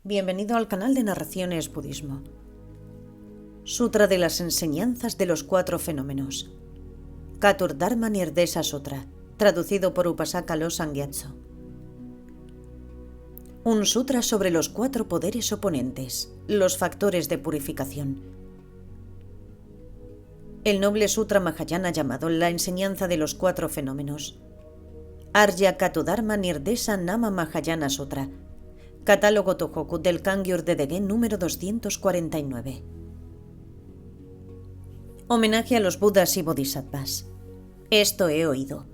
Bienvenido al canal de Narraciones Budismo. Sutra de las enseñanzas de los cuatro fenómenos. Katurdharma Nirdesa Sutra, traducido por Upasaka Losang Gyatso. Un sutra sobre los cuatro poderes oponentes, los factores de purificación. El noble sutra Mahayana llamado la enseñanza de los cuatro fenómenos. Arya Katurdharma Nirdesa Nama Mahayana Sutra. Catálogo Tohoku del Kangyur de Degen número 249. Homenaje a los Budas y Bodhisattvas. Esto he oído.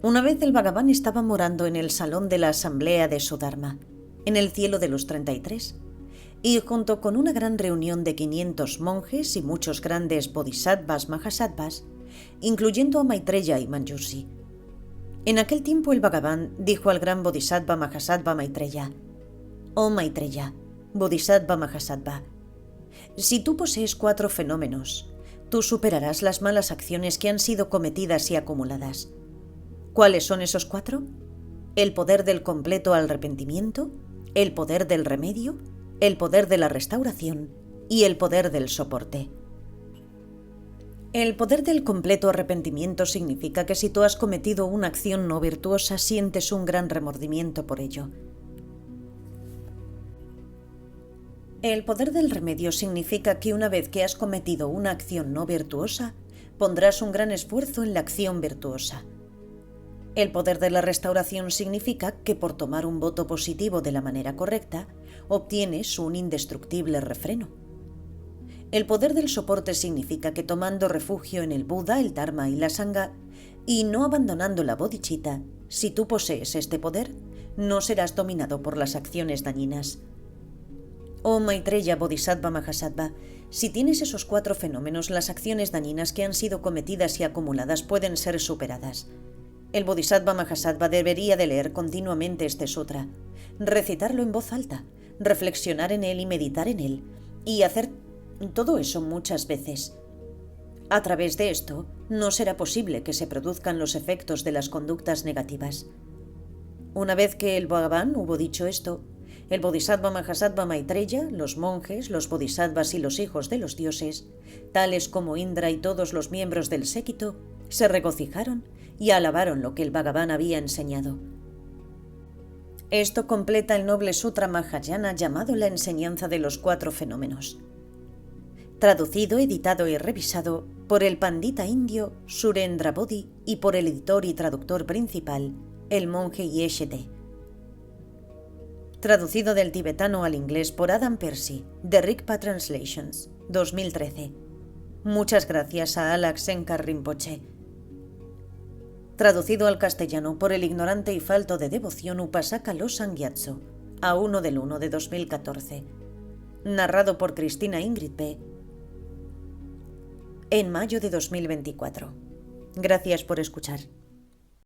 Una vez el Bhagavan estaba morando en el salón de la asamblea de Sudharma, en el cielo de los 33, y junto con una gran reunión de 500 monjes y muchos grandes Bodhisattvas Mahasattvas, incluyendo a Maitreya y Manjushri. En aquel tiempo el Bhagavan dijo al gran Bodhisattva Mahasattva Maitreya: Oh Maitreya, Bodhisattva Mahasattva, si tú posees cuatro fenómenos, tú superarás las malas acciones que han sido cometidas y acumuladas. ¿Cuáles son esos cuatro? El poder del completo arrepentimiento, el poder del remedio, el poder de la restauración y el poder del soporte. El poder del completo arrepentimiento significa que si tú has cometido una acción no virtuosa, sientes un gran remordimiento por ello. El poder del remedio significa que una vez que has cometido una acción no virtuosa, pondrás un gran esfuerzo en la acción virtuosa. El poder de la restauración significa que por tomar un voto positivo de la manera correcta, obtienes un indestructible refreno. El poder del soporte significa que tomando refugio en el Buda, el Dharma y la Sangha, y no abandonando la bodhicitta, si tú posees este poder, no serás dominado por las acciones dañinas. Oh Maitreya Bodhisattva Mahasattva, si tienes esos cuatro fenómenos, las acciones dañinas que han sido cometidas y acumuladas pueden ser superadas. El Bodhisattva Mahasattva debería de leer continuamente este sutra, recitarlo en voz alta, reflexionar en él y meditar en él, y hacer todo eso muchas veces. A través de esto, no será posible que se produzcan los efectos de las conductas negativas. Una vez que el Bhagavan hubo dicho esto, el Bodhisattva Mahasattva Maitreya, los monjes, los bodhisattvas y los hijos de los dioses, tales como Indra y todos los miembros del séquito, se regocijaron y alabaron lo que el Bhagavan había enseñado. Esto completa el noble sutra Mahayana llamado la enseñanza de los cuatro fenómenos. Traducido, editado y revisado por el pandita indio Surendra Bodhi y por el editor y traductor principal, el monje Yeshe. Traducido del tibetano al inglés por Adam Percy, de Rigpa Translations, 2013. Muchas gracias a Alak Senkar Rinpoche. Traducido al castellano por el ignorante y falto de devoción Upasaka Losang Gyatso, a 1 del 1 de 2014. Narrado por Cristina Ingrid P. en mayo de 2024. Gracias por escuchar.